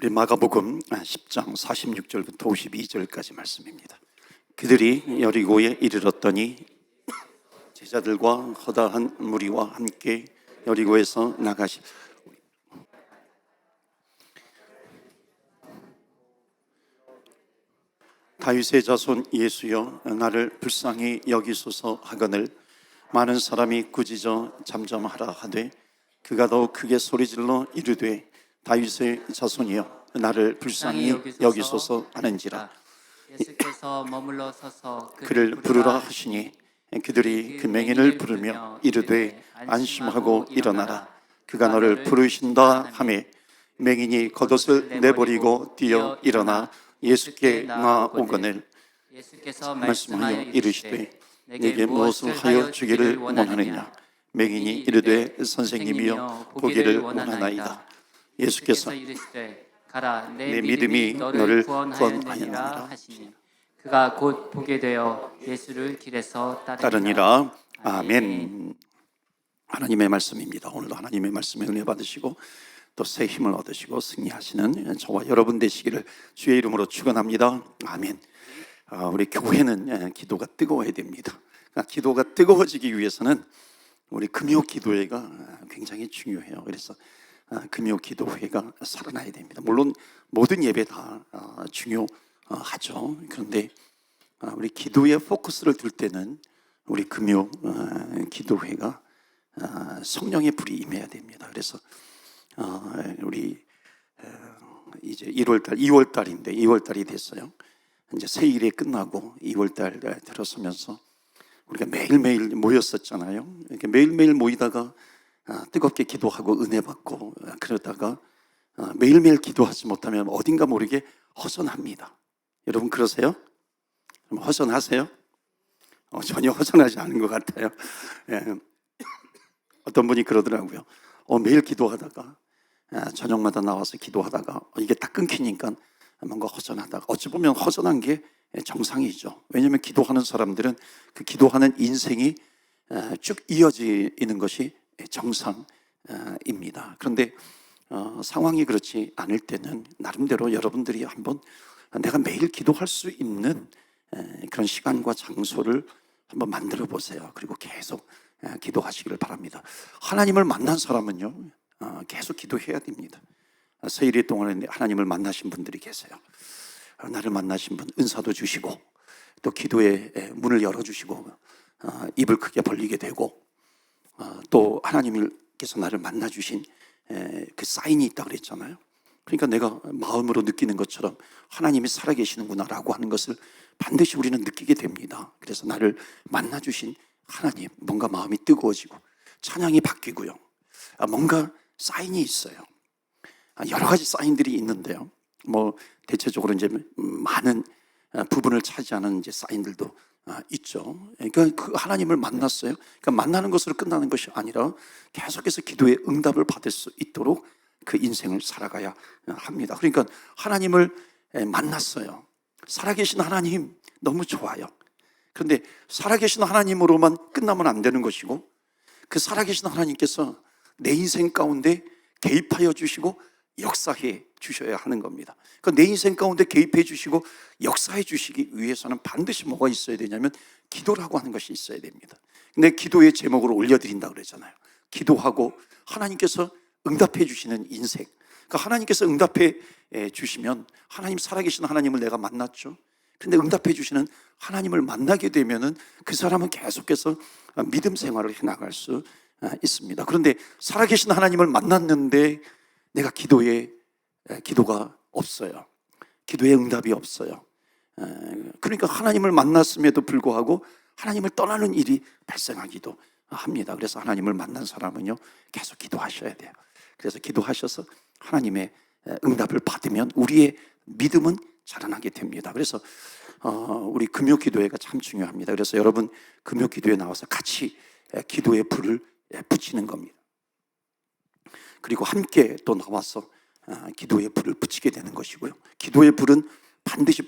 우리 마가복음 10장 46절부터 52절까지 말씀입니다. 그들이 여리고에 이르렀더니 제자들과 허다한 무리와 함께 여리고에서 나가시. 다윗의 자손 예수여, 나를 불쌍히 여기소서 하거늘 많은 사람이 꾸짖어 잠잠하라 하되 그가 더 크게 소리질러 이르되 다윗의 자손이여, 나를 불쌍히 여기소서 하는지라. 예수께서 머물러 서서 그를 부르라 하시니 그들이 그 맹인을 부르며 이르되 안심하고 일어나라, 그가 너를 부르신다 하매 맹인이 겉옷을 내버리고 뛰어 일어나 예수께 나오거늘 예수께서 말씀하여 이르시되 내게 무엇을 하여 주기를 원하느냐. 맹인이 이르되 선생님이여, 보기를 원하나이다. 예수께서 이르시되 가라, 내 믿음이 너를 구원하였느니라 하시니 그가 곧 보게 되어 예수를 길에서 따르니라. 아멘. 하나님의 말씀입니다. 오늘도 하나님의 말씀에 은혜 받으시고 또 새 힘을 얻으시고 승리하시는 저와 여러분 되시기를 주의 이름으로 축원합니다. 아멘. 우리 교회는 기도가 뜨거워야 됩니다. 기도가 뜨거워지기 위해서는 우리 금요 기도회가 굉장히 중요해요. 그래서 금요 기도회가 살아나야 됩니다. 물론 모든 예배 다 중요하죠. 그런데 우리 기도에 포커스를 둘 때는 우리 금요 기도회가 성령의 불이 임해야 됩니다. 그래서 우리 이제 2월달인데 2월달이 됐어요. 이제 새일이 끝나고 2월달 들어서면서 우리가 매일매일 모였었잖아요. 이렇게 매일매일 모이다가 뜨겁게 기도하고 은혜 받고 그러다가 매일매일 기도하지 못하면 어딘가 모르게 허전합니다. 여러분 그러세요? 허전하세요? 전혀 허전하지 않은 것 같아요. 예. 어떤 분이 그러더라고요. 매일 기도하다가 저녁마다 나와서 기도하다가 이게 딱 끊기니까 뭔가 허전하다가, 어찌 보면 허전한 게 정상이죠. 왜냐하면 기도하는 사람들은 그 기도하는 인생이 쭉 이어지는 것이 정상입니다. 그런데 상황이 그렇지 않을 때는 나름대로 여러분들이 한번 내가 매일 기도할 수 있는 그런 시간과 장소를 한번 만들어 보세요. 그리고 계속 기도하시기를 바랍니다. 하나님을 만난 사람은요 계속 기도해야 됩니다. 세일의 동안에 하나님을 만나신 분들이 계세요. 나를 만나신 분 은사도 주시고 또 기도의 문을 열어주시고 입을 크게 벌리게 되고 또 하나님께서 나를 만나주신 그 사인이 있다고 그랬잖아요. 그러니까 내가 마음으로 느끼는 것처럼 하나님이 살아계시는구나 라고 하는 것을 반드시 우리는 느끼게 됩니다. 그래서 나를 만나주신 하나님, 뭔가 마음이 뜨거워지고 찬양이 바뀌고요, 뭔가 사인이 있어요. 여러 가지 사인들이 있는데요, 뭐 대체적으로 이제 많은 부분을 차지하는 이제 사인들도 있죠. 그러니까 그 하나님을 만났어요. 그러니까 만나는 것으로 끝나는 것이 아니라 계속해서 기도의 응답을 받을 수 있도록 그 인생을 살아가야 합니다. 그러니까 하나님을 만났어요. 살아계신 하나님 너무 좋아요. 그런데 살아계신 하나님으로만 끝나면 안 되는 것이고, 그 살아계신 하나님께서 내 인생 가운데 개입하여 주시고 역사해 주셔야 하는 겁니다. 그러니까 내 인생 가운데 개입해 주시고 역사해 주시기 위해서는 반드시 뭐가 있어야 되냐면 기도라고 하는 것이 있어야 됩니다. 내 기도의 제목을 올려드린다고 그러잖아요. 기도하고 하나님께서 응답해 주시는 인생. 그러니까 하나님께서 응답해 주시면, 하나님 살아계신 하나님을 내가 만났죠. 그런데 응답해 주시는 하나님을 만나게 되면은 그 사람은 계속해서 믿음 생활을 해나갈 수 있습니다. 그런데 살아계신 하나님을 만났는데 내가 기도가 없어요. 기도에 응답이 없어요. 그러니까 하나님을 만났음에도 불구하고 하나님을 떠나는 일이 발생하기도 합니다. 그래서 하나님을 만난 사람은요 계속 기도하셔야 돼요. 그래서 기도하셔서 하나님의 응답을 받으면 우리의 믿음은 자라나게 됩니다. 그래서 우리 금요 기도회가 참 중요합니다. 그래서 여러분 금요 기도회에 나와서 같이 기도의 불을 붙이는 겁니다. 그리고 함께 또 나와서 기도의 불을 붙이게 되는 것이고요, 기도의 불은 반드시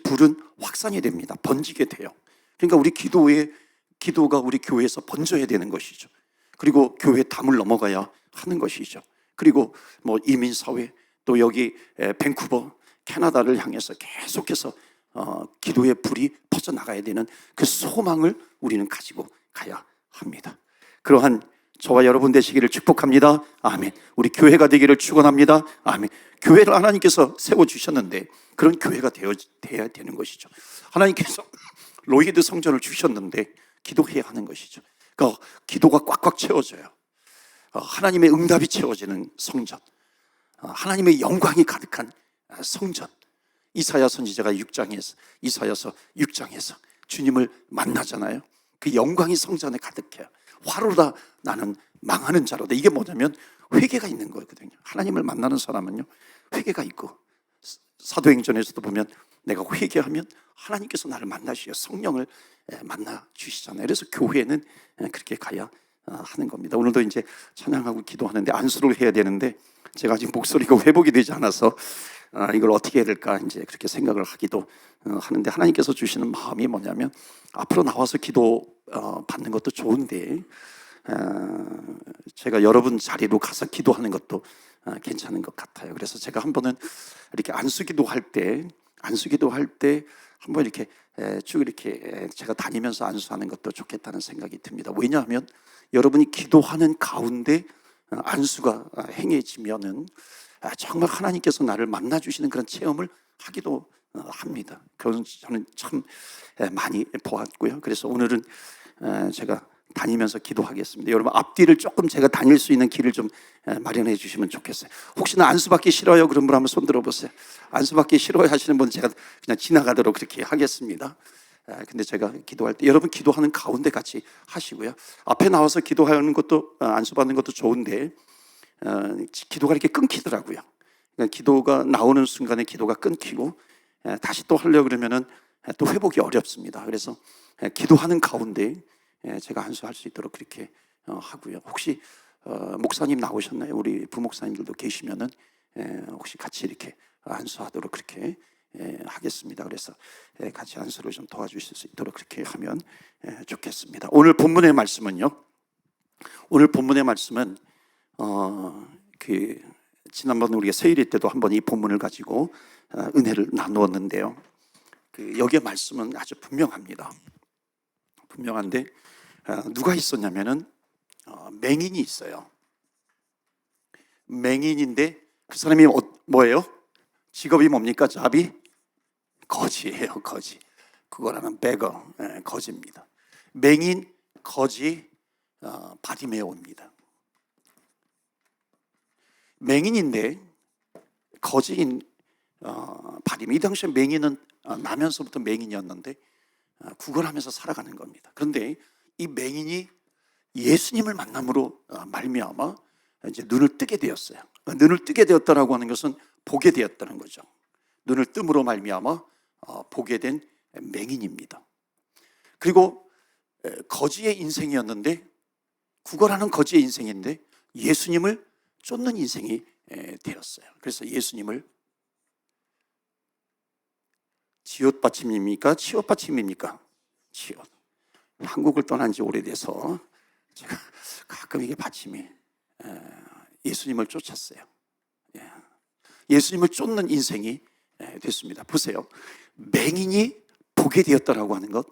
확산이 됩니다. 번지게 돼요. 그러니까 우리 기도가 우리 교회에서 번져야 되는 것이죠. 그리고 교회 담을 넘어가야 하는 것이죠. 그리고 뭐 이민사회 또 여기 밴쿠버 캐나다를 향해서 계속해서 기도의 불이 퍼져나가야 되는 그 소망을 우리는 가지고 가야 합니다. 그러한 저와 여러분 되시기를 축복합니다. 아멘. 우리 교회가 되기를 축원합니다. 아멘. 교회를 하나님께서 세워주셨는데 그런 교회가 되어야 되는 것이죠. 하나님께서 로이드 성전을 주셨는데 기도해야 하는 것이죠. 그러니까 기도가 꽉꽉 채워져요. 하나님의 응답이 채워지는 성전, 하나님의 영광이 가득한 성전. 이사야 선지자가 이사야서 6장에서 주님을 만나잖아요. 그 영광이 성전에 가득해요. 화로다 나는 망하는 자로다. 이게 뭐냐면 회개가 있는 거거든요. 하나님을 만나는 사람은요 회개가 있고, 사도행전에서도 보면 내가 회개하면 하나님께서 나를 만나시어 성령을 만나 주시잖아요. 그래서 교회는 그렇게 가야 하는 겁니다. 오늘도 이제 찬양하고 기도하는데 안수를 해야 되는데 제가 아직 목소리가 회복이 되지 않아서 이걸 어떻게 해야 될까 이제 그렇게 생각을 하기도 하는데, 하나님께서 주시는 마음이 뭐냐면 앞으로 나와서 기도 받는 것도 좋은데 제가 여러분 자리로 가서 기도하는 것도 괜찮은 것 같아요. 그래서 제가 한 번은 이렇게 안수기도할 때 한번 이렇게 쭉 이렇게 제가 다니면서 안수하는 것도 좋겠다는 생각이 듭니다. 왜냐하면 여러분이 기도하는 가운데 안수가 행해지면은 정말 하나님께서 나를 만나주시는 그런 체험을 하기도 합니다. 그건 저는 참 많이 보았고요. 그래서 오늘은 제가 다니면서 기도하겠습니다. 여러분 앞뒤를 조금 제가 다닐 수 있는 길을 좀 마련해 주시면 좋겠어요. 혹시나 안수받기 싫어요? 그런 분 한번 손 들어보세요. 안수받기 싫어요 하시는 분 제가 그냥 지나가도록 그렇게 하겠습니다. 근데 제가 기도할 때 여러분 기도하는 가운데 같이 하시고요. 앞에 나와서 기도하는 것도 안수받는 것도 좋은데 기도가 이렇게 끊기더라고요. 그러니까 기도가 나오는 순간에 기도가 끊기고 다시 또 하려고 그러면은 또 회복이 어렵습니다. 그래서 기도하는 가운데 제가 안수할 수 있도록 그렇게 하고요. 혹시 목사님 나오셨나요? 우리 부목사님들도 계시면은 혹시 같이 이렇게 안수하도록 그렇게 하겠습니다. 그래서 같이 안수를 좀 도와주실 수 있도록 그렇게 하면 좋겠습니다. 오늘 본문의 말씀은요. 오늘 본문의 말씀은 지난번 우리가 세일일 때도 한번 이 본문을 가지고 은혜를 나누었는데요. 여기에 말씀은 아주 분명합니다. 분명한데 누가 있었냐면은 맹인이 있어요. 맹인인데 그 사람이 뭐예요? 직업이 뭡니까? 잡이? 거지예요. 거지. 그거라는 베거, 거지입니다. 맹인, 거지, 바디메오입니다. 맹인인데 거지인 바디메오. 이 당시에 맹인은 나면서부터 맹인이었는데 구걸하면서 살아가는 겁니다. 그런데 이 맹인이 예수님을 만남으로 말미암아 이제 눈을 뜨게 되었어요. 눈을 뜨게 되었다라고 하는 것은 보게 되었다는 거죠. 눈을 뜸으로 말미암아 보게 된 맹인입니다. 그리고 거지의 인생이었는데, 구걸하는 거지의 인생인데 예수님을 쫓는 인생이 되었어요. 그래서 예수님을 지옷받침입니까? 치옷받침입니까? 치옷. 한국을 떠난 지 오래돼서 제가 가끔 이게 받침이 예수님을 쫓았어요. 예수님을 쫓는 인생이 됐습니다. 보세요. 맹인이 보게 되었다라고 하는 것,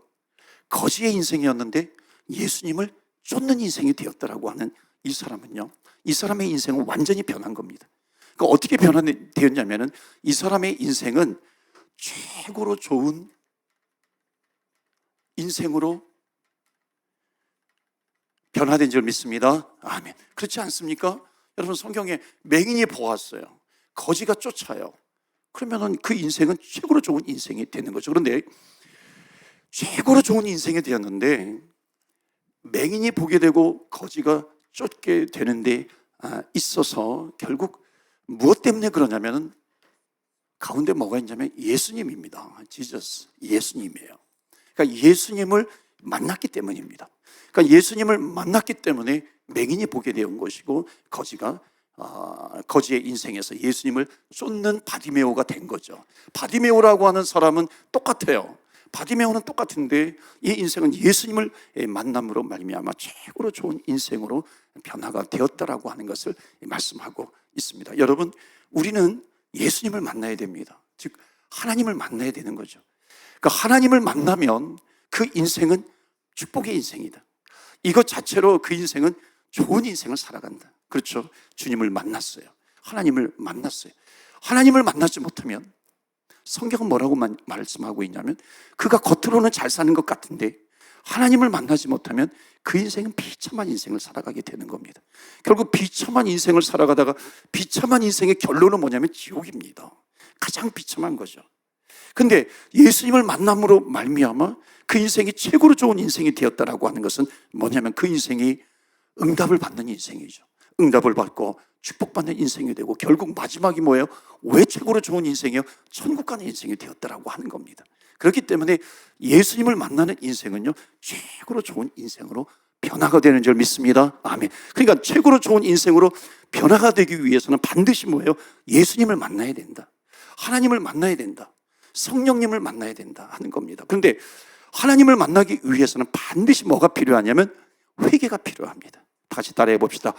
거지의 인생이었는데 예수님을 쫓는 인생이 되었다라고 하는 이 사람은요, 이 사람의 인생은 완전히 변한 겁니다. 그러니까 어떻게 변화되었냐면은 이 사람의 인생은 최고로 좋은 인생으로 변화된 줄 믿습니다. 아멘. 그렇지 않습니까? 여러분 성경에 맹인이 보았어요. 거지가 쫓아요. 그러면은 그 인생은 최고로 좋은 인생이 되는 거죠. 그런데 최고로 좋은 인생이 되었는데 맹인이 보게 되고 거지가 쫓게 되는데 있어서 결국 무엇 때문에 그러냐면은 가운데 뭐가 있냐면 예수님입니다. 지저스, 예수님이에요. 그러니까 예수님을 만났기 때문입니다. 그러니까 예수님을 만났기 때문에 맹인이 보게 되는 것이고 거지가 거지의 인생에서 예수님을 쫓는 바디메오가 된 거죠. 바디메오라고 하는 사람은 똑같아요. 바디메오는 똑같은데 이 인생은 예수님을 만남으로 말미암아 최고로 좋은 인생으로 변화가 되었다라고 하는 것을 말씀하고 있습니다. 여러분, 우리는 예수님을 만나야 됩니다. 즉 하나님을 만나야 되는 거죠. 그러니까 하나님을 만나면 그 인생은 축복의 인생이다. 이것 자체로 그 인생은 좋은 인생을 살아간다. 그렇죠? 주님을 만났어요. 하나님을 만났어요. 하나님을 만나지 못하면 성경은 뭐라고 말씀하고 있냐면 그가 겉으로는 잘 사는 것 같은데 하나님을 만나지 못하면 그 인생은 비참한 인생을 살아가게 되는 겁니다. 결국 비참한 인생을 살아가다가 비참한 인생의 결론은 뭐냐면 지옥입니다. 가장 비참한 거죠. 근데 예수님을 만남으로 말미암아 그 인생이 최고로 좋은 인생이 되었다라고 하는 것은 뭐냐면 그 인생이 응답을 받는 인생이죠. 응답을 받고 축복받는 인생이 되고 결국 마지막이 뭐예요? 왜 최고로 좋은 인생이요? 천국 가는 인생이 되었다라고 하는 겁니다. 그렇기 때문에 예수님을 만나는 인생은요 최고로 좋은 인생으로 변화가 되는 줄 믿습니다. 아멘. 그러니까 최고로 좋은 인생으로 변화가 되기 위해서는 반드시 뭐예요? 예수님을 만나야 된다. 하나님을 만나야 된다. 성령님을 만나야 된다 하는 겁니다. 그런데 하나님을 만나기 위해서는 반드시 뭐가 필요하냐면 회개가 필요합니다. 다시 따라해 봅시다.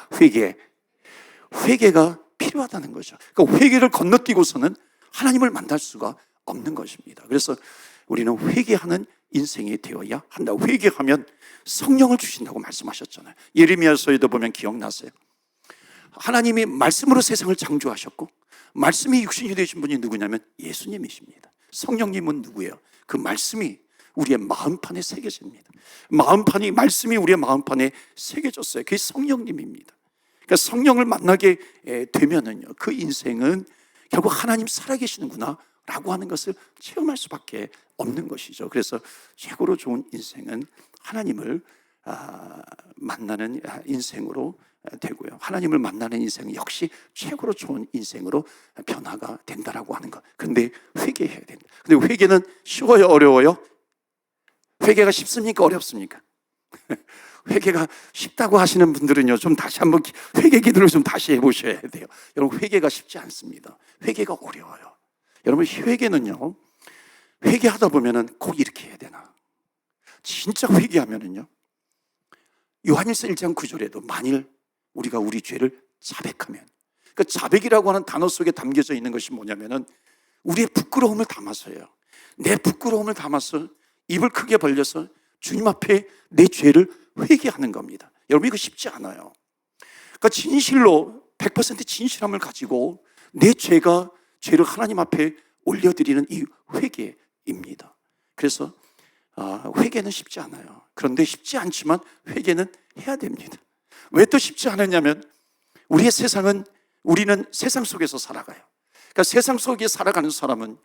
회개가 필요하다는 거죠. 그러니까 회개를 건너뛰고서는 하나님을 만날 수가 없는 것입니다. 그래서 우리는 회개하는 인생이 되어야 한다. 회개하면 성령을 주신다고 말씀하셨잖아요. 예레미야서에도 보면 기억나세요? 하나님이 말씀으로 세상을 창조하셨고 말씀이 육신이 되신 분이 누구냐면 예수님이십니다. 성령님은 누구예요? 그 말씀이 우리의 마음판에 새겨집니다. 말씀이 우리의 마음판에 새겨졌어요. 그게 성령님입니다. 그러니까 성령을 만나게 되면은요, 그 인생은 결국 하나님 살아계시는구나 라고 하는 것을 체험할 수밖에 없는 것이죠. 그래서 최고로 좋은 인생은 하나님을 만나는 인생으로 되고요. 하나님을 만나는 인생은 역시 최고로 좋은 인생으로 변화가 된다라고 하는 것. 근데 회개해야 된다. 근데 회개는 쉬워요, 어려워요? 회개가 쉽습니까, 어렵습니까? 회개가 쉽다고 하시는 분들은요, 좀 다시 한번 회개 기도를 좀 다시 해보셔야 돼요. 여러분, 회개가 쉽지 않습니다. 회개가 어려워요. 여러분, 회개는요, 회개하다 보면은 꼭 이렇게 해야 되나? 진짜 회개하면은요, 요한일서 1장 9절에도 만일 우리가 우리 죄를 자백하면, 그 자백이라고 하는 단어 속에 담겨져 있는 것이 뭐냐면은 우리의 부끄러움을 담아서요. 내 부끄러움을 담아서 입을 크게 벌려서 주님 앞에 내 죄를 회개하는 겁니다. 여러분, 이거 쉽지 않아요. 그러니까 진실로 100% 진실함을 가지고 내 죄를 하나님 앞에 올려드리는 이 회개입니다. 그래서 회개는 쉽지 않아요. 그런데 쉽지 않지만 회개는 해야 됩니다. 왜 또 쉽지 않았냐면 우리는 세상 속에서 살아가요. 그러니까 세상 속에 살아가는 사람은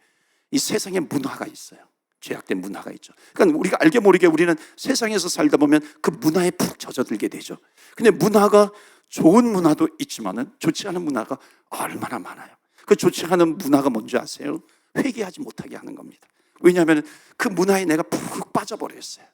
이 세상에 문화가 있어요. 죄악된 문화가 있죠. 그러니까 우리가 알게 모르게 우리는 세상에서 살다 보면 그 문화에 푹 젖어들게 되죠. 근데 문화가 좋은 문화도 있지만은 좋지 않은 문화가 얼마나 많아요. 그 좋지 않은 문화가 뭔지 아세요? 회개하지 못하게 하는 겁니다. 왜냐하면 그 문화에 내가 푹 빠져버렸어요.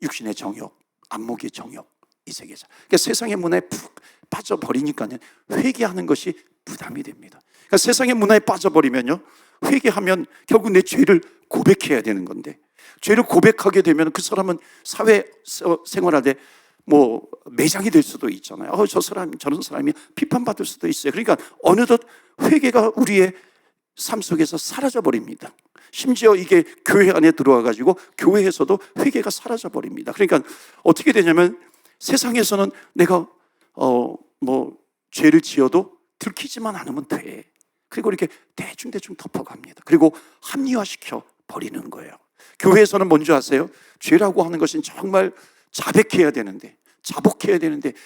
육신의 정욕, 안목의 정욕, 이 세계사. 그러니까 세상의 문화에 푹 빠져버리니까요, 회개하는 것이 부담이 됩니다. 그러니까 세상의 문화에 빠져버리면요, 회개하면 결국 내 죄를 고백해야 되는 건데, 죄를 고백하게 되면 그 사람은 사회 생활할 때 매장이 될 수도 있잖아요. 저런 사람이 비판받을 수도 있어요. 그러니까 어느덧 회개가 우리의 삶 속에서 사라져 버립니다. 심지어 이게 교회 안에 들어와 가지고 교회에서도 회개가 사라져 버립니다. 그러니까 어떻게 되냐면 세상에서는 내가 죄를 지어도 들키지만 않으면 돼. 그리고 이렇게 대충 덮어갑니다. 그리고 합리화시켜 버리는 거예요. 교회에서는 뭔지 아세요? 죄라고 하는 것은 정말 자복해야 되는데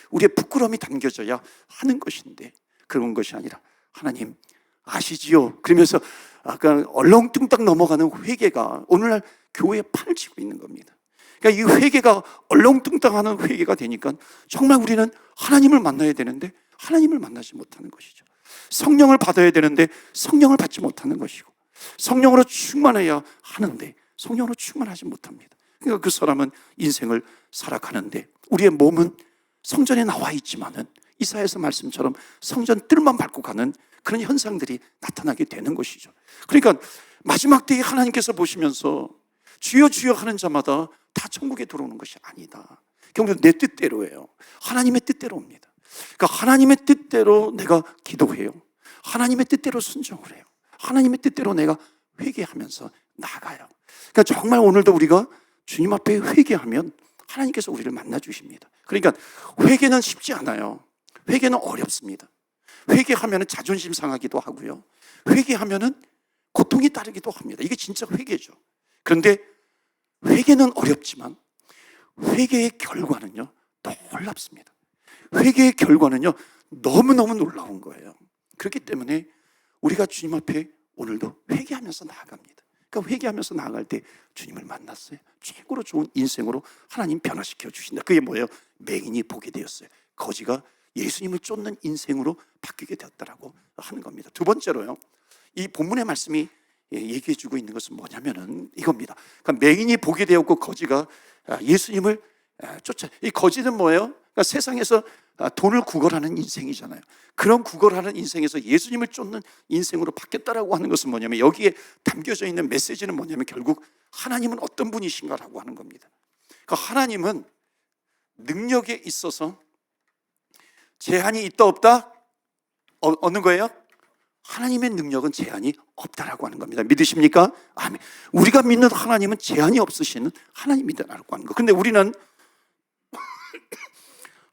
우리의 부끄러움이 담겨져야 하는 것인데 그런 것이 아니라 하나님 아시지요? 그러면서 약간 얼렁뚱땅 넘어가는 회개가 오늘날 교회에 판을 치고 있는 겁니다. 그러니까 이 회개가 얼렁뚱땅하는 회개가 되니까 정말 우리는 하나님을 만나야 되는데 하나님을 만나지 못하는 것이죠. 성령을 받아야 되는데 성령을 받지 못하는 것이고, 성령으로 충만해야 하는데 성령으로 충만하지 못합니다. 그러니까 그 사람은 인생을 살아가는데 우리의 몸은 성전에 나와 있지만은 이사야서 말씀처럼 성전 뜰만 밟고 가는 그런 현상들이 나타나게 되는 것이죠. 그러니까 마지막 때에 하나님께서 보시면서 주여 주여 하는 자마다 다 천국에 들어오는 것이 아니다. 결국 내 뜻대로예요. 하나님의 뜻대로 옵니다. 그러니까 하나님의 뜻대로 내가 기도해요. 하나님의 뜻대로 순종을 해요. 하나님의 뜻대로 내가 회개하면서 나가요. 그러니까 정말 오늘도 우리가 주님 앞에 회개하면 하나님께서 우리를 만나 주십니다. 그러니까 회개는 쉽지 않아요. 회개는 어렵습니다. 회개하면 자존심 상하기도 하고요. 회개하면 고통이 따르기도 합니다. 이게 진짜 회개죠. 그런데 회개는 어렵지만 회개의 결과는요, 놀랍습니다. 회개의 결과는요, 너무너무 놀라운 거예요. 그렇기 때문에 우리가 주님 앞에 오늘도 회개하면서 나아갑니다. 그러니까 회개하면서 나아갈 때 주님을 만났어요. 최고로 좋은 인생으로 하나님 변화시켜 주신다. 그게 뭐예요? 맹인이 보게 되었어요. 거지가 예수님을 쫓는 인생으로 바뀌게 되었다라고 하는 겁니다. 두 번째로요, 이 본문의 말씀이 얘기해 주고 있는 것은 뭐냐면은 이겁니다. 그러니까 맹인이 보게 되었고 거지가 예수님을 쫓아. 이 거지는 뭐예요? 그러니까 세상에서 돈을 구걸하는 인생이잖아요. 그런 구걸하는 인생에서 예수님을 쫓는 인생으로 바뀌었다라고 하는 것은 뭐냐면, 여기에 담겨져 있는 메시지는 뭐냐면 결국 하나님은 어떤 분이신가라고 하는 겁니다. 그러니까 하나님은 능력에 있어서 제한이 있다 없다? 어느 거예요? 하나님의 능력은 제한이 없다라고 하는 겁니다. 믿으십니까? 아멘. 우리가 믿는 하나님은 제한이 없으시는 하나님이다라고 하는 거. 근데 우리는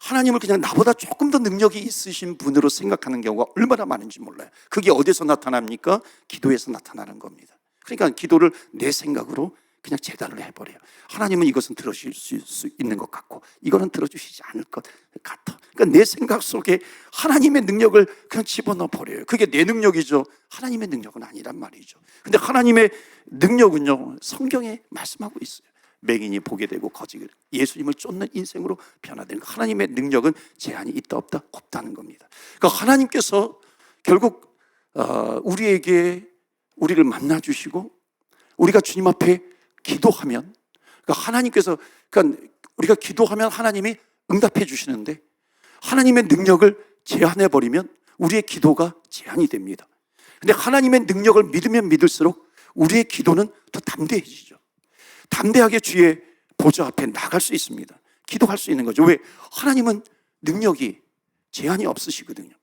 하나님을 그냥 나보다 조금 더 능력이 있으신 분으로 생각하는 경우가 얼마나 많은지 몰라요. 그게 어디서 나타납니까? 기도에서 나타나는 겁니다. 그러니까 기도를 내 생각으로 그냥 재단을 해버려요. 하나님은 이것은 들어주실 수 있는 것 같고 이거는 들어주시지 않을 것 같아. 그러니까 내 생각 속에 하나님의 능력을 그냥 집어넣어 버려요. 그게 내 능력이죠. 하나님의 능력은 아니란 말이죠. 근데 하나님의 능력은요, 성경에 말씀하고 있어요. 맹인이 보게 되고 거지가 예수님을 쫓는 인생으로 변화되는 거. 하나님의 능력은 제한이 있다 없다? 없다는 겁니다. 그러니까 하나님께서 결국 우리를 만나 주시고 우리가 주님 앞에 기도하면, 그러니까 하나님께서, 그러니까 우리가 기도하면 하나님이 응답해 주시는데 하나님의 능력을 제한해 버리면 우리의 기도가 제한이 됩니다. 근데 하나님의 능력을 믿으면 믿을수록 우리의 기도는 더 담대해지죠. 담대하게 주의 보좌 앞에 나갈 수 있습니다. 기도할 수 있는 거죠. 왜? 하나님은 능력이 제한이 없으시거든요.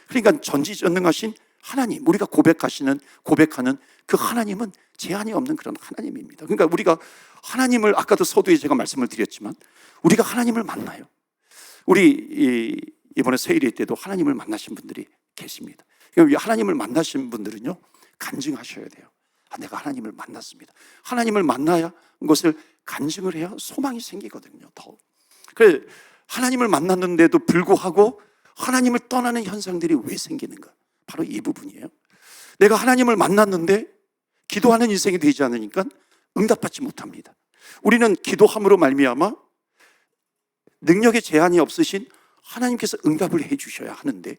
그러니까 전지전능하신 하나님, 우리가 고백하는 그 하나님은 제한이 없는 그런 하나님입니다. 그러니까 우리가 하나님을, 아까도 서두에 제가 말씀을 드렸지만 우리가 하나님을 만나요. 우리 이번에 세일회 때도 하나님을 만나신 분들이 계십니다. 그러니까 하나님을 만나신 분들은요, 간증하셔야 돼요. 내가 하나님을 만났습니다. 하나님을 만나야 것을 간증을 해야 소망이 생기거든요. 더. 그래, 하나님을 만났는데도 불구하고 하나님을 떠나는 현상들이 왜 생기는가? 바로 이 부분이에요. 내가 하나님을 만났는데 기도하는 인생이 되지 않으니까 응답받지 못합니다. 우리는 기도함으로 말미암아 능력에 제한이 없으신 하나님께서 응답을 해 주셔야 하는데,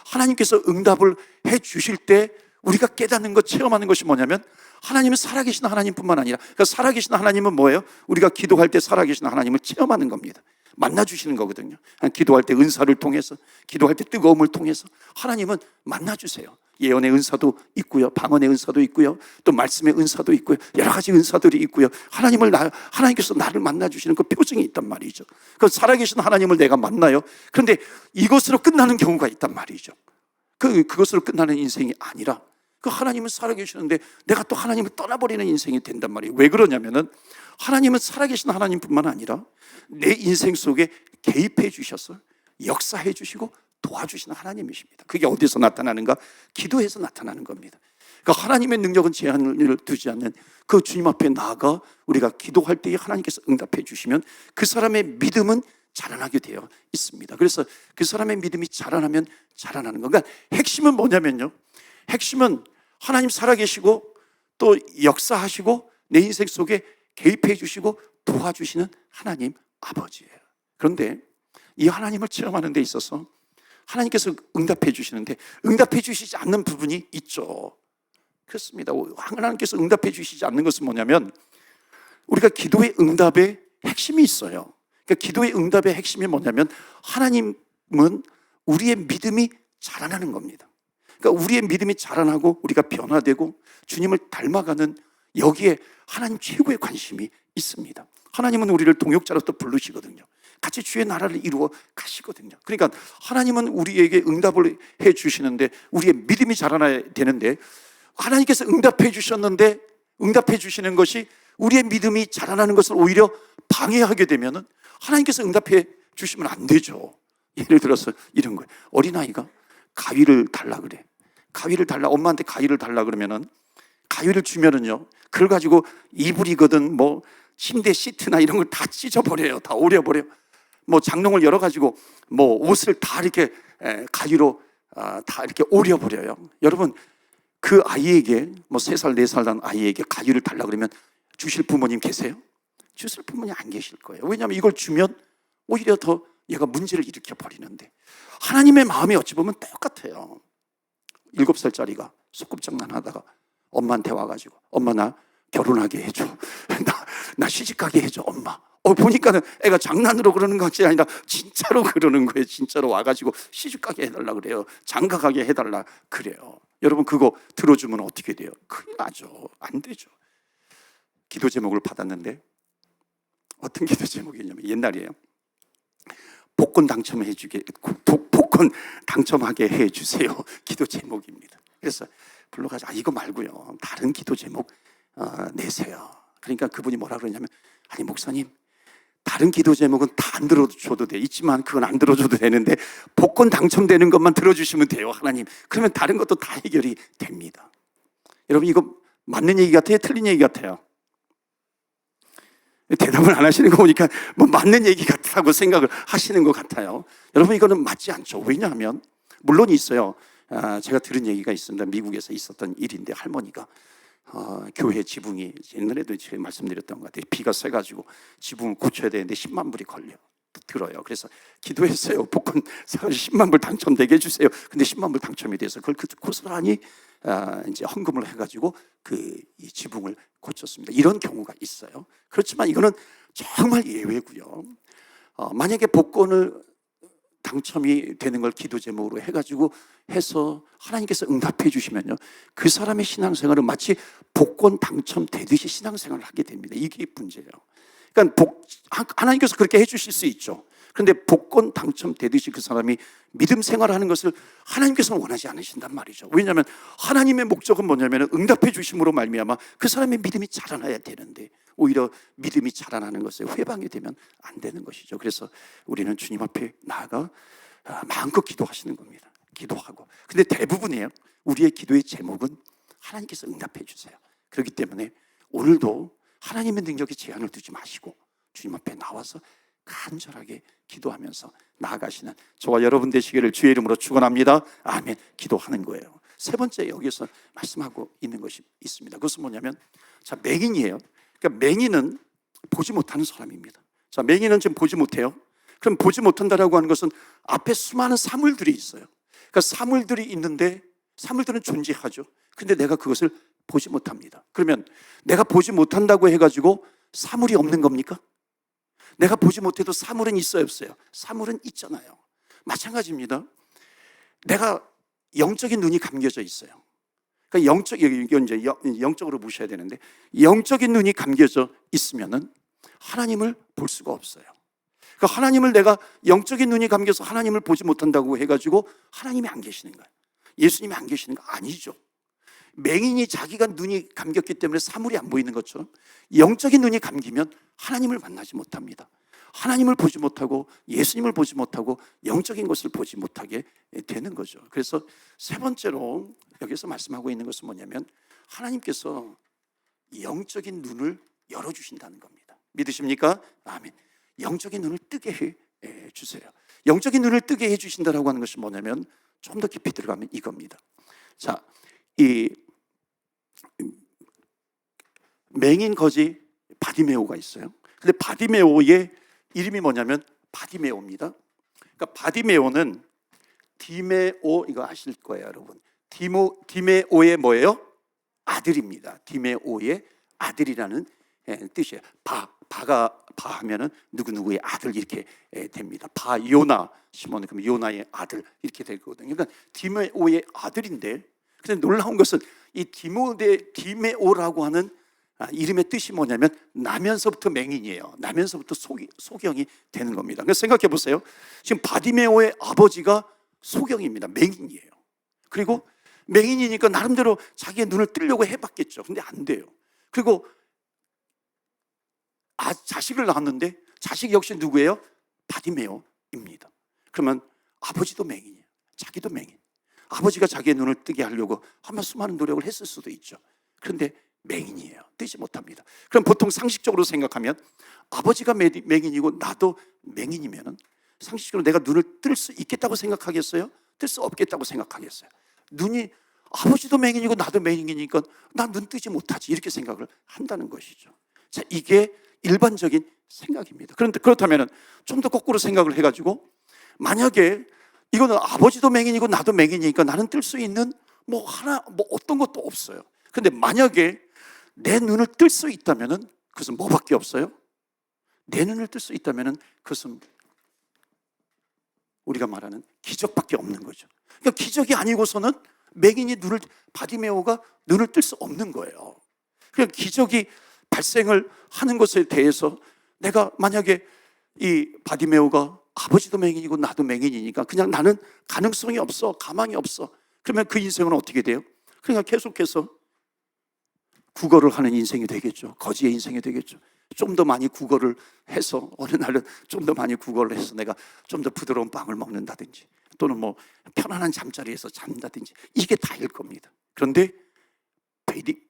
하나님께서 응답을 해 주실 때 우리가 깨닫는 것, 체험하는 것이 뭐냐면 하나님은 살아계신 하나님뿐만 아니라, 그러니까 살아계신 하나님은 뭐예요? 우리가 기도할 때 살아계신 하나님을 체험하는 겁니다. 만나주시는 거거든요. 기도할 때 은사를 통해서, 기도할 때 뜨거움을 통해서 하나님은 만나주세요. 예언의 은사도 있고요, 방언의 은사도 있고요, 또 말씀의 은사도 있고요, 여러 가지 은사들이 있고요. 하나님께서 나를 만나주시는 그 표징이 있단 말이죠. 그 살아계신 하나님을 내가 만나요. 그런데 이것으로 끝나는 경우가 있단 말이죠. 그것으로 끝나는 인생이 아니라 그 하나님은 살아계시는데 내가 또 하나님을 떠나버리는 인생이 된단 말이에요. 왜 그러냐면은 하나님은 살아계신 하나님뿐만 아니라 내 인생 속에 개입해 주셔서 역사해 주시고 도와주시는 하나님이십니다. 그게 어디서 나타나는가? 기도에서 나타나는 겁니다. 그러니까 하나님의 능력은 제한을 두지 않는 그 주님 앞에 나아가 우리가 기도할 때에 하나님께서 응답해 주시면 그 사람의 믿음은 자라나게 되어 있습니다. 그래서 그 사람의 믿음이 자라나면 자라나는 거. 그러니까 핵심은 뭐냐면요, 핵심은 하나님 살아계시고 또 역사하시고 내 인생 속에 개입해 주시고 도와주시는 하나님 아버지예요. 그런데 이 하나님을 체험하는 데 있어서 하나님께서 응답해 주시는데 응답해 주시지 않는 부분이 있죠. 그렇습니다. 하나님께서 응답해 주시지 않는 것은 뭐냐면, 우리가 기도의 응답의 핵심이 있어요. 그러니까 기도의 응답의 핵심이 뭐냐면 하나님은 우리의 믿음이 자라나는 겁니다. 그러니까 우리의 믿음이 자라나고 우리가 변화되고 주님을 닮아가는, 여기에 하나님 최고의 관심이 있습니다. 하나님은 우리를 동역자로서 부르시거든요. 같이 주의 나라를 이루어 가시거든요. 그러니까 하나님은 우리에게 응답을 해 주시는데 우리의 믿음이 자라나야 되는데, 하나님께서 응답해 주셨는데 응답해 주시는 것이 우리의 믿음이 자라나는 것을 오히려 방해하게 되면은 하나님께서 응답해 주시면 안 되죠. 예를 들어서 이런 거예요. 어린아이가 가위를 달라 그래. 가위를 달라, 엄마한테 가위를 달라 그러면은 가위를 주면은요, 그걸 가지고 이불이거든 뭐 침대 시트나 이런 걸 다 찢어버려요. 다 오려버려. 뭐 장롱을 열어가지고 뭐 옷을 다 이렇게 가위로 다 이렇게 오려버려요. 여러분, 그 아이에게 뭐 3살, 4살 난 아이에게 가위를 달라 그러면 주실 부모님 계세요? 주실 부모님 안 계실 거예요. 왜냐하면 이걸 주면 오히려 더 얘가 문제를 일으켜 버리는데, 하나님의 마음이 어찌 보면 똑같아요. 7살짜리가 소꿉장난 하다가 엄마한테 와가지고, 엄마 나 결혼하게 해줘. 나 시집가게 해줘 엄마. 보니까는 애가 장난으로 그러는 것이 아니라 진짜로 그러는 거예요. 진짜로 와가지고 시집가게 해달라 그래요. 장가가게 해달라 그래요. 여러분, 그거 들어주면 어떻게 돼요? 큰일 나죠. 안 되죠. 기도 제목을 받았는데 어떤 기도 제목이냐면, 옛날이에요. 복권 복권 당첨하게 해주세요. 기도 제목입니다. 그래서 불러가지고 이거 말고요, 다른 기도 제목 내세요. 그러니까 그분이 뭐라 그러냐면, 아니 목사님, 다른 기도 제목은 다 안 들어줘도 돼. 있지만 그건 안 들어줘도 되는데 복권 당첨되는 것만 들어주시면 돼요, 하나님. 그러면 다른 것도 다 해결이 됩니다. 여러분, 이거 맞는 얘기 같아요? 틀린 얘기 같아요? 대답을 안 하시는 거 보니까 뭐 맞는 얘기 같다고 생각을 하시는 것 같아요. 여러분, 이거는 맞지 않죠. 왜냐하면 물론 있어요. 제가 들은 얘기가 있습니다. 미국에서 있었던 일인데, 할머니가 교회 지붕이, 옛날에도 제가 말씀드렸던 것 같아요. 비가 쐬가지고 지붕을 고쳐야 되는데 10만 불이 들어요. 그래서 기도했어요. 복권 사가지고 10만 불 당첨되게 해주세요. 근데 10만 불 당첨이 돼서 그걸 고스란히 이제 헌금을 해가지고 이 지붕을 고쳤습니다. 이런 경우가 있어요. 그렇지만 이거는 정말 예외고요. 만약에 복권을 당첨이 되는 걸 기도 제목으로 해가지고 해서 하나님께서 응답해 주시면요, 그 사람의 신앙생활은 마치 복권 당첨되듯이 신앙생활을 하게 됩니다. 이게 문제예요. 그러니까 하나님께서 그렇게 해주실 수 있죠. 그런데 복권 당첨되듯이 그 사람이 믿음 생활하는 것을 하나님께서는 원하지 않으신단 말이죠. 왜냐하면 하나님의 목적은 뭐냐면 응답해 주심으로 말미암아 그 사람의 믿음이 자라나야 되는데, 오히려 믿음이 자라나는 것에 회방이 되면 안 되는 것이죠. 그래서 우리는 주님 앞에 나아가 마음껏 기도하시는 겁니다. 기도하고. 근데 대부분이에요, 우리의 기도의 제목은 하나님께서 응답해 주세요. 그렇기 때문에 오늘도 하나님의 능력에 제한을 두지 마시고 주님 앞에 나와서 간절하게 기도하면서 나아가시는 저와 여러분 되시기를 주의 이름으로 축원합니다. 아멘. 기도하는 거예요. 세 번째, 여기서 말씀하고 있는 것이 있습니다. 그것은 뭐냐면, 자, 맹인이에요. 그러니까 맹인은 보지 못하는 사람입니다. 자, 맹인은 지금 보지 못해요. 그럼 보지 못한다라고 하는 것은 앞에 수많은 사물들이 있어요. 그러니까 사물들이 있는데 사물들은 존재하죠. 근데 내가 그것을 보지 못합니다. 그러면 내가 보지 못한다고 해가지고 사물이 없는 겁니까? 내가 보지 못해도 사물은 있어요, 없어요? 사물은 있잖아요. 마찬가지입니다. 내가 영적인 눈이 감겨져 있어요. 그러니까 이건 이제 영적으로 보셔야 되는데, 영적인 눈이 감겨져 있으면은 하나님을 볼 수가 없어요. 그러니까 하나님을, 내가 영적인 눈이 감겨서 하나님을 보지 못한다고 해가지고 하나님이 안 계시는 거예요. 예수님이 안 계시는 거 아니죠. 맹인이 자기가 눈이 감겼기 때문에 사물이 안 보이는 것처럼 영적인 눈이 감기면 하나님을 만나지 못합니다. 하나님을 보지 못하고 예수님을 보지 못하고 영적인 것을 보지 못하게 되는 거죠. 그래서 세 번째로 여기서 말씀하고 있는 것은 뭐냐면, 하나님께서 영적인 눈을 열어주신다는 겁니다. 믿으십니까? 아멘. 영적인 눈을 뜨게 해 주세요. 영적인 눈을 뜨게 해 주신다라고 하는 것이 뭐냐면, 좀 더 깊이 들어가면 이겁니다. 자, 이 맹인 거지 바디메오가 있어요. 근데 바디메오의 이름이 뭐냐면 바디메오입니다. 그러니까 바디메오는 디메오, 이거 아실 거예요, 여러분. 디메오의 뭐예요? 아들입니다. 디메오의 아들이라는 뜻이에요. 바가 하면은 누구누구의 아들 이렇게 됩니다. 요나, 시몬, 그럼 요나의 아들 이렇게 되거든요. 그러니까 디메오의 아들인데, 근데 놀라운 것은 이 디메오라고 하는 이름의 뜻이 뭐냐면 나면서부터 맹인이에요. 나면서부터 소경이 되는 겁니다. 그래서 생각해 보세요. 지금 바디메오의 아버지가 소경입니다. 맹인이에요. 그리고 맹인이니까 나름대로 자기의 눈을 뜨려고 해봤겠죠. 근데 안 돼요. 그리고 자식을 낳았는데 자식 역시 누구예요? 바디메오입니다. 그러면 아버지도 맹인이에요. 자기도 맹인. 아버지가 자기의 눈을 뜨게 하려고 아마 수많은 노력을 했을 수도 있죠. 그런데 맹인이에요. 뜨지 못합니다. 그럼 보통 상식적으로 생각하면 아버지가 맹인이고 나도 맹인이면 상식적으로 내가 눈을 뜰 수 있겠다고 생각하겠어요? 뜰 수 없겠다고 생각하겠어요? 눈이 아버지도 맹인이고 나도 맹인이니까 나 눈 뜨지 못하지 이렇게 생각을 한다는 것이죠. 자, 이게 일반적인 생각입니다. 그런데 그렇다면 좀 더 거꾸로 생각을 해가지고 만약에 이거는 아버지도 맹인이고 나도 맹인이니까 나는 뜰 수 있는 뭐 어떤 것도 없어요. 근데 만약에 내 눈을 뜰 수 있다면은 그것은 뭐밖에 없어요? 내 눈을 뜰 수 있다면은 그것은 우리가 말하는 기적밖에 없는 거죠. 그러니까 기적이 아니고서는 맹인이 바디메오가 눈을 뜰 수 없는 거예요. 그러니까 기적이 발생을 하는 것에 대해서 내가 만약에 이 바디메오가 아버지도 맹인이고 나도 맹인이니까 그냥 나는 가능성이 없어, 가망이 없어. 그러면 그 인생은 어떻게 돼요? 그러니까 계속해서 구걸을 하는 인생이 되겠죠. 거지의 인생이 되겠죠. 좀 더 많이 구걸을 해서 어느 날은 좀 더 많이 구걸을 해서 내가 좀 더 부드러운 빵을 먹는다든지 또는 뭐 편안한 잠자리에서 잔다든지 이게 다일 겁니다. 그런데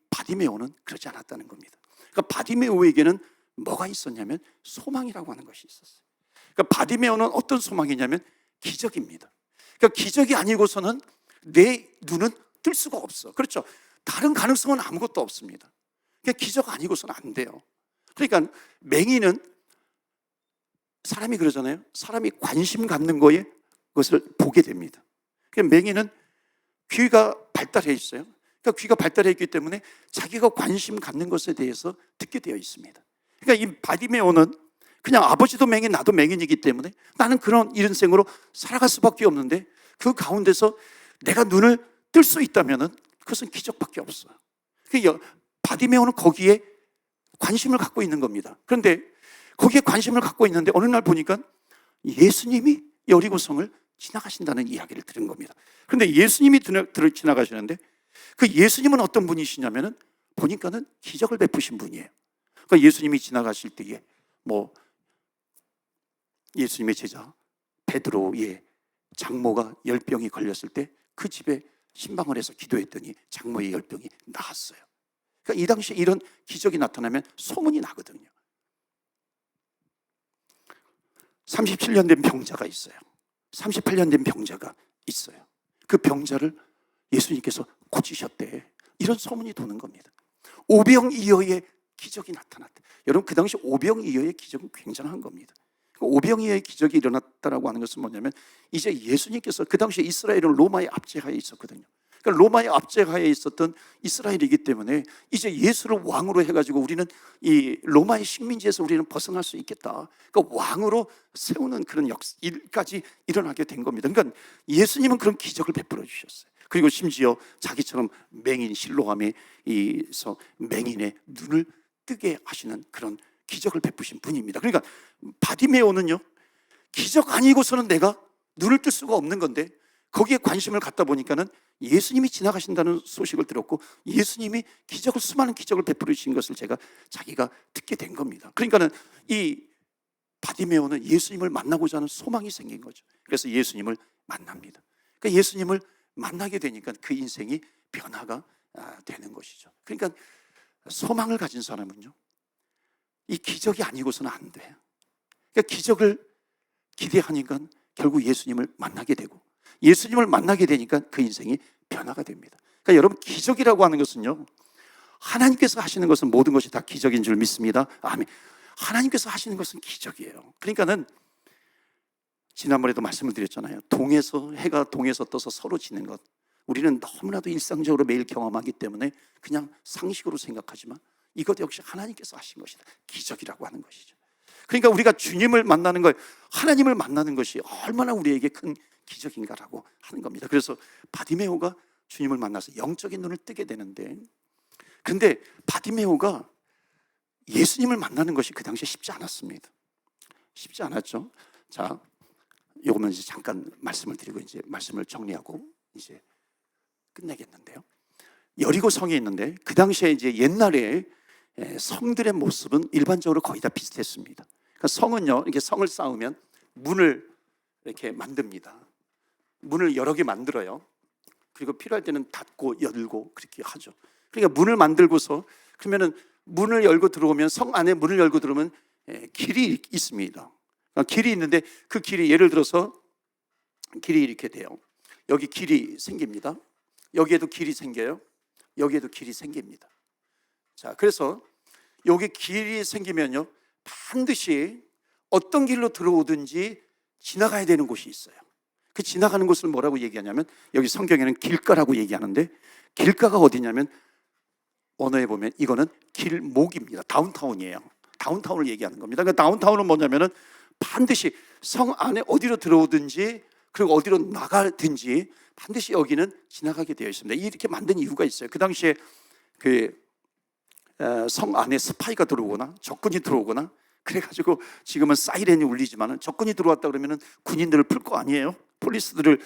바디메오는 그러지 않았다는 겁니다. 그러니까 바디메오에게는 뭐가 있었냐면 소망이라고 하는 것이 있었어요. 그러니까 바디메오는 어떤 소망이냐면 기적입니다. 그러니까 기적이 아니고서는 내 눈은 뜰 수가 없어. 그렇죠? 다른 가능성은 아무것도 없습니다. 그러니까 기적 아니고서는 안 돼요. 그러니까 맹인은 사람이 그러잖아요. 사람이 관심 갖는 거에 그것을 보게 됩니다. 그러니까 맹인은 귀가 발달해 있어요. 그러니까 귀가 발달해 있기 때문에 자기가 관심 갖는 것에 대해서 듣게 되어 있습니다. 그러니까 이 바디메오는 그냥 아버지도 맹인, 나도 맹인이기 때문에 나는 그런 인생으로 살아갈 수밖에 없는데 그 가운데서 내가 눈을 뜰 수 있다면은 그것은 기적밖에 없어요. 그러니까 바디메오는 거기에 관심을 갖고 있는 겁니다. 그런데 거기에 관심을 갖고 있는데 어느 날 보니까 예수님이 여리고성을 지나가신다는 이야기를 들은 겁니다. 그런데 예수님이 지나가시는데 그 예수님은 어떤 분이시냐면은 보니까는 기적을 베푸신 분이에요. 그러니까 예수님이 지나가실 때에 뭐 예수님의 제자 베드로의 장모가 열병이 걸렸을 때 그 집에 신방을 해서 기도했더니 장모의 열병이 나았어요. 그러니까 이 당시에 이런 기적이 나타나면 소문이 나거든요. 37년 된 병자가 있어요. 38년 된 병자가 있어요. 그 병자를 예수님께서 고치셨대. 이런 소문이 도는 겁니다. 오병이어의 기적이 나타났다. 여러분 그 당시 오병이어의 기적은 굉장한 겁니다. 오병이어의 기적이 일어났다라고 하는 것은 뭐냐면 이제 예수님께서 그 당시에 이스라엘은 로마의 압제하에 있었거든요. 그러니까 로마의 압제하에 있었던 이스라엘이기 때문에 이제 예수를 왕으로 해가지고 우리는 이 로마의 식민지에서 우리는 벗어날 수 있겠다. 그러니까 왕으로 세우는 그런 일까지 일어나게 된 겁니다. 그러니까 예수님은 그런 기적을 베풀어 주셨어요. 그리고 심지어 자기처럼 맹인 실로암에서 맹인의 눈을 뜨게 하시는 그런 기적을 베푸신 분입니다. 그러니까 바디메오는요 기적 아니고서는 내가 눈을 뜰 수가 없는 건데 거기에 관심을 갖다 보니까는 예수님이 지나가신다는 소식을 들었고 예수님이 수많은 기적을 베풀으신 것을 자기가 듣게 된 겁니다. 그러니까는 이 바디메오는 예수님을 만나고자 하는 소망이 생긴 거죠. 그래서 예수님을 만납니다. 그러니까 예수님을 만나게 되니까 그 인생이 변화가 되는 것이죠. 그러니까 소망을 가진 사람은요 이 기적이 아니고서는 안 돼요. 그러니까 기적을 기대하니까 결국 예수님을 만나게 되고 예수님을 만나게 되니까 그 인생이 변화가 됩니다. 그러니까 여러분 기적이라고 하는 것은요 하나님께서 하시는 것은 모든 것이 다 기적인 줄 믿습니다. 아멘. 하나님께서 하시는 것은 기적이에요. 그러니까는 지난번에도 말씀을 드렸잖아요. 해가 동에서 떠서 서로 지는 것 우리는 너무나도 일상적으로 매일 경험하기 때문에 그냥 상식으로 생각하지만 이것 역시 하나님께서 하신 것이다. 기적이라고 하는 것이죠. 그러니까 우리가 주님을 만나는 것, 하나님을 만나는 것이 얼마나 우리에게 큰 기적인가라고 하는 겁니다. 그래서 바디메오가 주님을 만나서 영적인 눈을 뜨게 되는데 근데 바디메오가 예수님을 만나는 것이 그 당시에 쉽지 않았습니다. 쉽지 않았죠. 자, 요거는 이제 잠깐 말씀을 드리고 이제 말씀을 정리하고 이제 끝내겠는데요. 여리고 성에 있는데 그 당시에 이제 옛날에 성들의 모습은 일반적으로 거의 다 비슷했습니다. 그러니까 성은요, 이렇게 성을 쌓으면 문을 이렇게 만듭니다. 문을 여러 개 만들어요. 그리고 필요할 때는 닫고 열고 그렇게 하죠. 그러니까 문을 만들고서 그러면은 문을 열고 들어오면 성 안에 문을 열고 들어오면 길이 있습니다. 그러니까 길이 있는데 그 길이 예를 들어서 길이 이렇게 돼요. 여기 길이 생깁니다. 여기에도 길이 생겨요. 여기에도 길이 생깁니다. 자, 그래서 여기 길이 생기면요, 반드시 어떤 길로 들어오든지 지나가야 되는 곳이 있어요. 그 지나가는 곳을 뭐라고 얘기하냐면 여기 성경에는 길가라고 얘기하는데 길가가 어디냐면 언어에 보면 이거는 길목입니다. 다운타운이에요. 다운타운을 얘기하는 겁니다. 그러니까 다운타운은 뭐냐면은 반드시 성 안에 어디로 들어오든지 그리고 어디로 나가든지 반드시 여기는 지나가게 되어 있습니다. 이렇게 만든 이유가 있어요. 그 당시에 성 안에 스파이가 들어오거나 적군이 들어오거나 그래가지고 지금은 사이렌이 울리지만 적군이 들어왔다 그러면 군인들을 풀 거 아니에요? 폴리스들을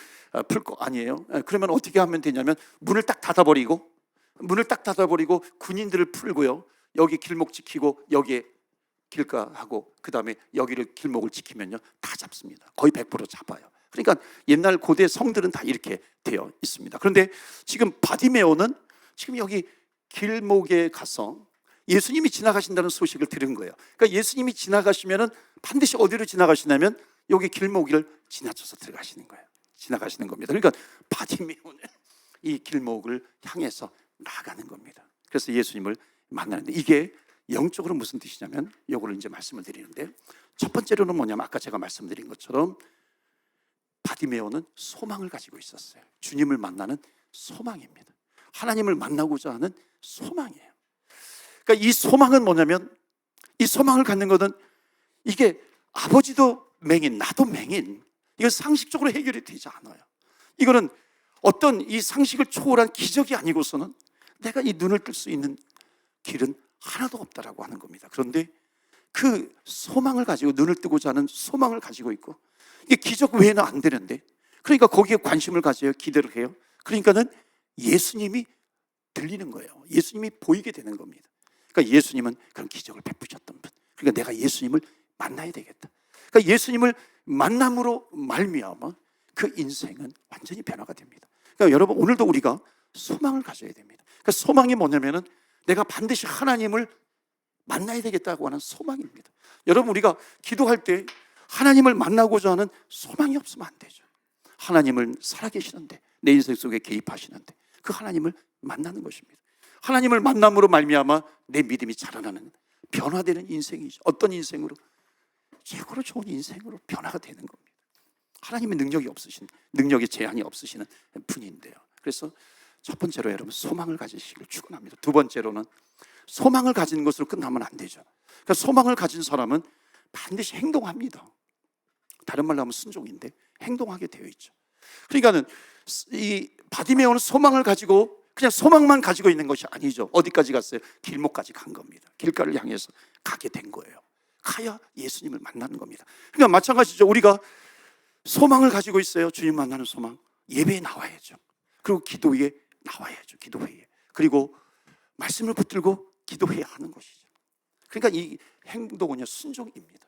풀 거 아니에요? 그러면 어떻게 하면 되냐면 문을 딱 닫아버리고 군인들을 풀고요, 여기 길목 지키고 여기에 길가하고 그 다음에 여기를 길목을 지키면요 다 잡습니다. 거의 100% 잡아요. 그러니까 옛날 고대 성들은 다 이렇게 되어 있습니다. 그런데 지금 바디메오는 지금 여기 길목에 가서 예수님이 지나가신다는 소식을 들은 거예요. 그러니까 예수님이 지나가시면은 반드시 어디로 지나가시냐면 여기 길목을 지나쳐서 들어가시는 거예요. 지나가시는 겁니다. 그러니까 바디메오는 이 길목을 향해서 나가는 겁니다. 그래서 예수님을 만나는데 이게 영적으로 무슨 뜻이냐면 요거를 이제 말씀을 드리는데 첫 번째로는 뭐냐면 아까 제가 말씀드린 것처럼 바디메오는 소망을 가지고 있었어요. 주님을 만나는 소망입니다. 하나님을 만나고자 하는 소망이에요. 그러니까 이 소망은 뭐냐면 이 소망을 갖는 것은 이게 아버지도 맹인, 나도 맹인, 이건 상식적으로 해결이 되지 않아요. 이거는 어떤 이 상식을 초월한 기적이 아니고서는 내가 이 눈을 뜰 수 있는 길은 하나도 없다라고 하는 겁니다. 그런데 그 소망을 가지고 눈을 뜨고자 하는 소망을 가지고 있고 이게 기적 외에는 안 되는데 그러니까 거기에 관심을 가져요. 기대를 해요. 그러니까는 예수님이 들리는 거예요. 예수님이 보이게 되는 겁니다. 그러니까 예수님은 그런 기적을 베푸셨던 분. 그러니까 내가 예수님을 만나야 되겠다. 그러니까 예수님을 만남으로 말미암아 그 인생은 완전히 변화가 됩니다. 그러니까 여러분 오늘도 우리가 소망을 가져야 됩니다. 그러니까 소망이 뭐냐면은 내가 반드시 하나님을 만나야 되겠다고 하는 소망입니다. 여러분 우리가 기도할 때 하나님을 만나고자 하는 소망이 없으면 안 되죠. 하나님을 살아계시는데 내 인생 속에 개입하시는데 그 하나님을 만나는 것입니다. 하나님을 만남으로 말미암아 내 믿음이 자라나는 변화되는 인생이죠. 어떤 인생으로? 최고로 좋은 인생으로 변화가 되는 겁니다. 하나님의 능력이 없으신, 능력의 제한이 없으시는 분인데요. 그래서 첫 번째로 여러분 소망을 가지시길 축원합니다. 두 번째로는 소망을 가지는 것으로 끝나면 안 되죠. 그러니까 소망을 가진 사람은 반드시 행동합니다. 다른 말로 하면 순종인데 행동하게 되어 있죠. 그러니까는 이 바디메오는 소망을 가지고 그냥 소망만 가지고 있는 것이 아니죠. 어디까지 갔어요? 길목까지 간 겁니다. 길가를 향해서 가게 된 거예요. 가야 예수님을 만나는 겁니다. 그러니까 마찬가지죠. 우리가 소망을 가지고 있어요. 주님 만나는 소망. 예배에 나와야죠. 그리고 기도에 나와야죠. 기도회에. 그리고 말씀을 붙들고 기도해야 하는 것이죠. 그러니까 이 행동은요 순종입니다.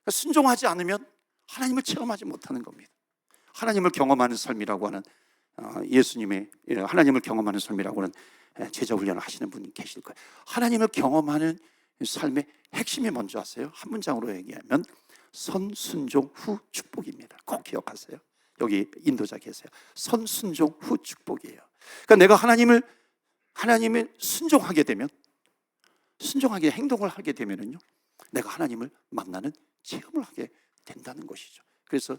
그러니까 순종하지 않으면 하나님을 체험하지 못하는 겁니다. 하나님을 경험하는 삶이라고 하는 예수님의 하나님을 경험하는 삶이라고 하는 제자 훈련을 하시는 분이 계실 거예요. 하나님을 경험하는 삶의 핵심이 뭔지 아세요? 한 문장으로 얘기하면 선순종 후 축복입니다. 꼭 기억하세요. 여기 인도자 계세요. 선순종 후 축복이에요. 그러니까 내가 하나님을 순종하게 되면, 순종하게 행동을 하게 되면은요, 내가 하나님을 만나는 체험을 하게 된다는 것이죠. 그래서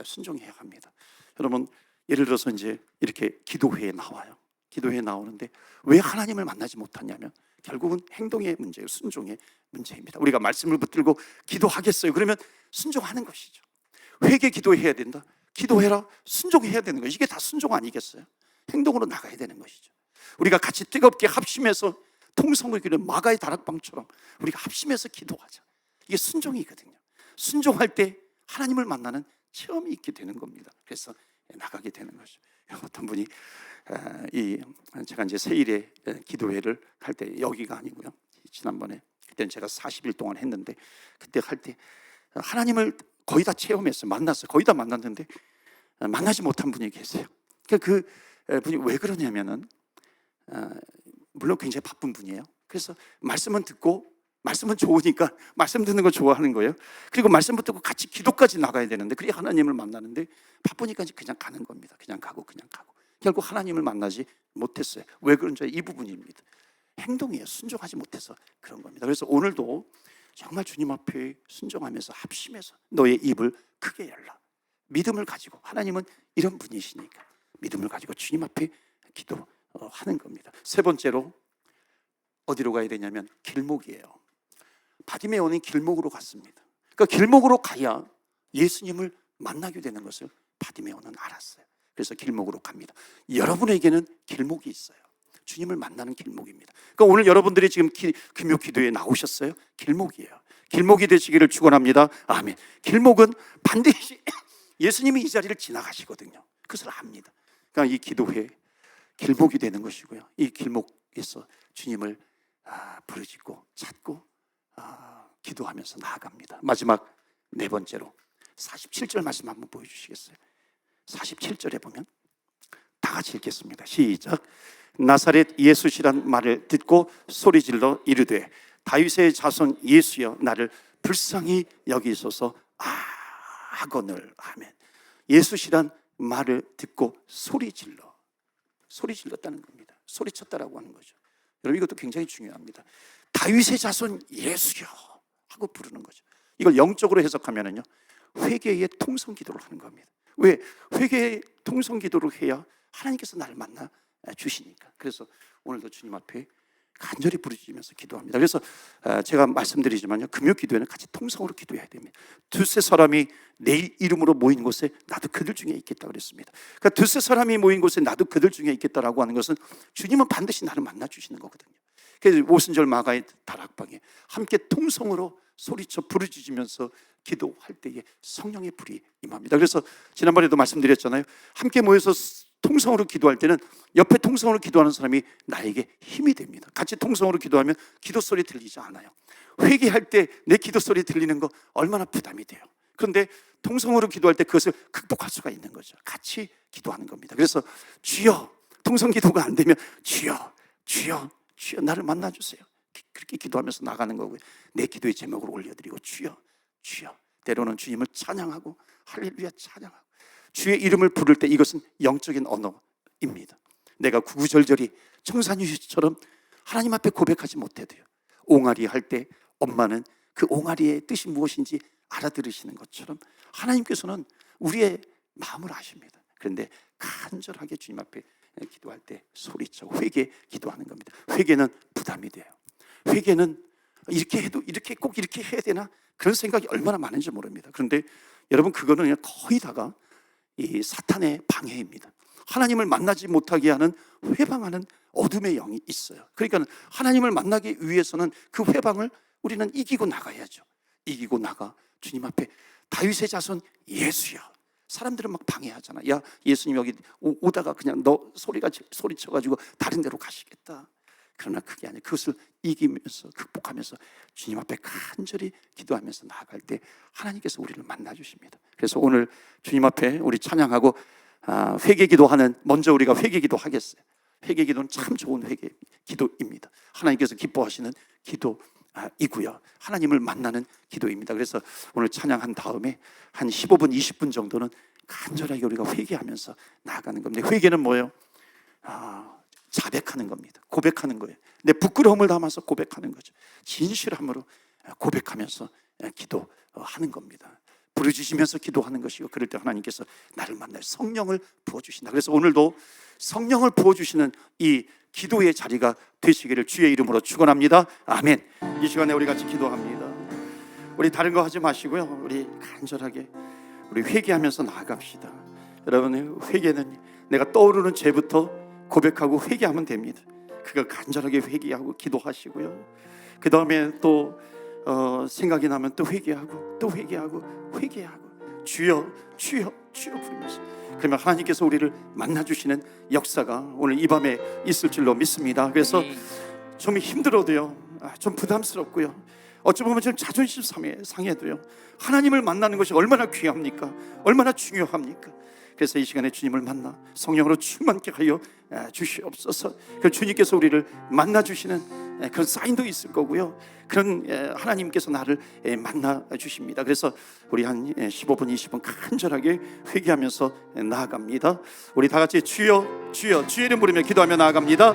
순종해야 합니다. 여러분 예를 들어서 이제 이렇게 기도회에 나와요. 기도회에 나오는데 왜 하나님을 만나지 못하냐면 결국은 행동의 문제예요. 순종의 문제입니다. 우리가 말씀을 붙들고 기도하겠어요. 그러면 순종하는 것이죠. 회개 기도해야 된다. 기도해라. 순종해야 되는 거예요. 이게 다 순종 아니겠어요? 행동으로 나가야 되는 것이죠. 우리가 같이 뜨겁게 합심해서 통성의 기도, 마가의 다락방처럼 우리가 합심해서 기도하자. 이게 순종이거든요. 순종할 때 하나님을 만나는 체험이 있게 되는 겁니다. 그래서 나가게 되는 거죠. 어떤 분이 제가 이제 세일에 기도회를 할 때, 여기가 아니고요, 지난번에, 그때는 제가 40일 동안 했는데, 그때 할 때 하나님을 거의 다 체험했어요. 만났어요. 거의 다 만났는데 만나지 못한 분이 계세요. 그 분이 왜 그러냐면은 물론 굉장히 바쁜 분이에요. 그래서 말씀은 듣고, 말씀은 좋으니까 말씀 듣는 거 좋아하는 거예요. 그리고 말씀 듣고 같이 기도까지 나가야 되는데, 그게 하나님을 만나는데 바쁘니까 그냥 가는 겁니다. 그냥 가고 결국 하나님을 만나지 못했어요. 왜 그런지 이 부분입니다. 행동이에요. 순종하지 못해서 그런 겁니다. 그래서 오늘도 정말 주님 앞에 순종하면서 합심해서 너의 입을 크게 열라. 믿음을 가지고, 하나님은 이런 분이시니까 믿음을 가지고 주님 앞에 기도하는 겁니다. 세 번째로 어디로 가야 되냐면 길목이에요. 바디메오는 길목으로 갔습니다. 그러니까 길목으로 가야 예수님을 만나게 되는 것을 바디메오는 알았어요. 그래서 길목으로 갑니다. 여러분에게는 길목이 있어요. 주님을 만나는 길목입니다. 그러니까 오늘 여러분들이 지금 금요 기도에 나오셨어요. 길목이에요. 길목이 되시기를 축원합니다. 아멘. 길목은 반드시 예수님이 이 자리를 지나가시거든요. 그것을 압니다. 그러니까 이 기도회 길목이 되는 것이고요. 이 길목에서 주님을 부르짖고 찾고 기도하면서 나아갑니다. 마지막 네 번째로 47절 말씀 한번 보여주시겠어요? 47절에 보면 다 같이 읽겠습니다. 시작. 나사렛 예수시란 말을 듣고 소리질러 이르되 다윗의 자손 예수여 나를 불쌍히 여기소서 하거늘. 아멘. 예수시란 말을 듣고 소리질렀다는 겁니다. 소리쳤다라고 하는 거죠. 여러분, 이것도 굉장히 중요합니다. 다윗의 자손 예수여 하고 부르는 거죠. 이걸 영적으로 해석하면은요, 회개의 통성 기도를 하는 겁니다. 왜? 회개의 통성 기도를 해야 하나님께서 나를 만나 주시니까. 그래서 오늘도 주님 앞에 간절히 부르짖으면서 기도합니다. 그래서 제가 말씀드리지만요, 금요 기도에는 같이 통성으로 기도해야 됩니다. 두세 사람이 내 이름으로 모인 곳에 나도 그들 중에 있겠다 그랬습니다. 그러니까 두세 사람이 모인 곳에 나도 그들 중에 있겠다라고 하는 것은 주님은 반드시 나를 만나 주시는 거거든요. 그래서 오순절 마가의 다락방에 함께 통성으로 소리쳐 부르짖으면서 기도할 때에 성령의 불이 임합니다. 그래서 지난번에도 말씀드렸잖아요. 함께 모여서 통성으로 기도할 때는 옆에 통성으로 기도하는 사람이 나에게 힘이 됩니다. 같이 통성으로 기도하면 기도 소리 들리지 않아요. 회개할 때 내 기도 소리 들리는 거 얼마나 부담이 돼요. 그런데 통성으로 기도할 때 그것을 극복할 수가 있는 거죠. 같이 기도하는 겁니다. 그래서 주여, 통성 기도가 안 되면 주여 나를 만나주세요. 그렇게 기도하면서 나가는 거고요. 내 기도의 제목을 올려드리고 주여 때로는 주님을 찬양하고 할렐루야 찬양하고 주의 이름을 부를 때 이것은 영적인 언어입니다. 내가 구구절절히 청산유수처럼 하나님 앞에 고백하지 못해도요, 옹알이 할 때 엄마는 그 옹알이의 뜻이 무엇인지 알아들으시는 것처럼 하나님께서는 우리의 마음을 아십니다. 그런데 간절하게 주님 앞에 기도할 때 소리쳐 회개 기도하는 겁니다. 회개는 부담이 돼요. 회개는 이렇게 해도 꼭 이렇게 해야 되나, 그런 생각이 얼마나 많은지 모릅니다. 그런데 여러분, 그거는 그냥 거의 다가 이 사탄의 방해입니다. 하나님을 만나지 못하게 하는 회방하는 어둠의 영이 있어요. 그러니까 하나님을 만나기 위해서는 그 회방을 우리는 이기고 나가야죠. 이기고 나가 주님 앞에 다윗의 자손 예수야. 사람들은 막 방해하잖아. 야, 예수님 여기 오다가 그냥 너 소리쳐가지고 다른 데로 가시겠다. 그러나 그게 아니에요. 그것을 이기면서 극복하면서 주님 앞에 간절히 기도하면서 나아갈 때 하나님께서 우리를 만나주십니다. 그래서 오늘 주님 앞에 우리 찬양하고 회개 기도하는, 먼저 우리가 회개 기도하겠어요. 회개 기도는 참 좋은 회개 기도입니다. 하나님께서 기뻐하시는 기도이고요, 하나님을 만나는 기도입니다. 그래서 오늘 찬양한 다음에 한 15분 20분 정도는 간절하게 우리가 회개하면서 나아가는 겁니다. 회개는 뭐예요? 자백하는 겁니다. 고백하는 거예요. 내 부끄러움을 담아서 고백하는 거죠. 진실함으로 고백하면서 기도하는 겁니다. 부르짖으면서 기도하는 것이고, 그럴 때 하나님께서 나를 만날 성령을 부어주신다. 그래서 오늘도 성령을 부어주시는 이 기도의 자리가 되시기를 주의 이름으로 축원합니다. 아멘. 이 시간에 우리 같이 기도합니다. 우리 다른 거 하지 마시고요, 우리 간절하게 우리 회개하면서 나아갑시다. 여러분, 회개는 내가 떠오르는 죄부터 고백하고 회개하면 됩니다. 그가 간절하게 회개하고 기도하시고요. 그 다음에 또 생각이 나면 또 회개하고 또 회개하고 회개하고 주여 주여 주여 부르면서, 그러면 하나님께서 우리를 만나주시는 역사가 오늘 이 밤에 있을 줄로 믿습니다. 그래서 좀 힘들어도요, 좀 부담스럽고요, 어찌 보면 좀 자존심 상해도요, 하나님을 만나는 것이 얼마나 귀합니까? 얼마나 중요합니까? 그래서 이 시간에 주님을 만나 성령으로 충만케 하여 주시옵소서. 그 주님께서 우리를 만나주시는 그런 사인도 있을 거고요, 그런 하나님께서 나를 만나 주십니다. 그래서 우리 한 15분 20분 간절하게 회개하면서 나아갑니다. 우리 다 같이 주여 주여 주의 이름 부르며 기도하며 나아갑니다.